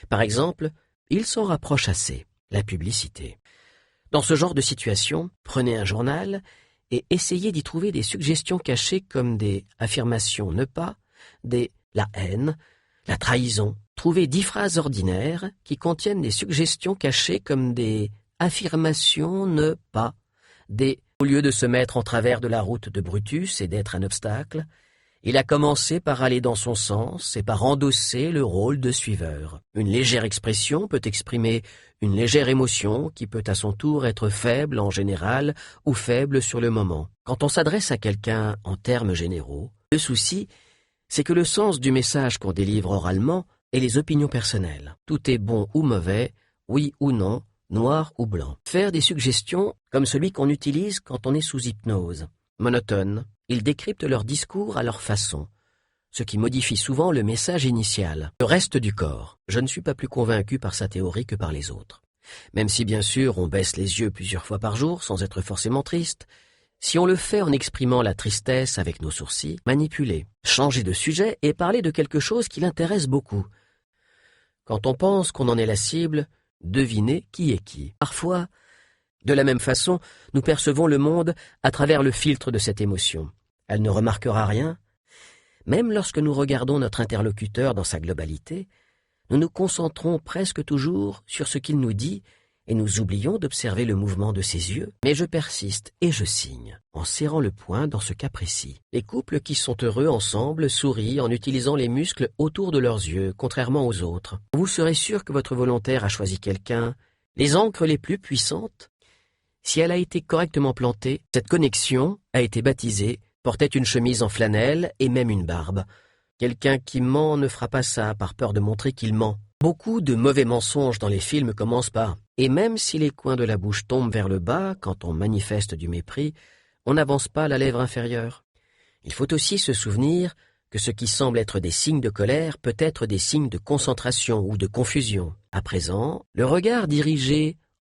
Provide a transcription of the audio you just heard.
Par exemple, il s'en rapproche assez, la publicité. Dans ce genre de situation, prenez un journal et essayez d'y trouver des suggestions cachées comme des affirmations ne pas, des la haine, la trahison. Trouvez 10 phrases ordinaires qui contiennent des suggestions cachées comme des affirmations ne pas, des au lieu de se mettre en travers de la route de Brutus et d'être un obstacle, il a commencé par aller dans son sens et par endosser le rôle de suiveur. Une légère expression peut exprimer une légère émotion qui peut à son tour être faible en général ou faible sur le moment. Quand on s'adresse à quelqu'un en termes généraux, le souci, c'est que le sens du message qu'on délivre oralement est les opinions personnelles. Tout est bon ou mauvais, oui ou non, noir ou blanc. Faire des suggestions comme celui qu'on utilise quand on est sous hypnose. Monotone, ils décryptent leur discours à leur façon, ce qui modifie souvent le message initial. Le reste du corps, je ne suis pas plus convaincu par sa théorie que par les autres. Même si bien sûr on baisse les yeux plusieurs fois par jour sans être forcément triste, si on le fait en exprimant la tristesse avec nos sourcils, manipuler, changer de sujet et parler de quelque chose qui l'intéresse beaucoup. Quand on pense qu'on en est la cible, devinez qui est qui. Parfois, de la même façon, nous percevons le monde à travers le filtre de cette émotion. Elle ne remarquera rien. Même lorsque nous regardons notre interlocuteur dans sa globalité, nous nous concentrons presque toujours sur ce qu'il nous dit et nous oublions d'observer le mouvement de ses yeux. Mais je persiste et je signe, en serrant le poing dans ce cas précis. Les couples qui sont heureux ensemble sourient en utilisant les muscles autour de leurs yeux, contrairement aux autres. Vous serez sûr que votre volontaire a choisi quelqu'un. Les ancres les plus puissantes, si elle a été correctement plantée, cette connexion a été baptisée, portait une chemise en flanelle et même une barbe. Quelqu'un qui ment ne fera pas ça par peur de montrer qu'il ment. Beaucoup de mauvais mensonges dans les films commencent par « et même si les coins de la bouche tombent vers le bas quand on manifeste du mépris, on n'avance pas la lèvre inférieure ». Il faut aussi se souvenir que ce qui semble être des signes de colère peut être des signes de concentration ou de confusion. À présent, le regard dirigé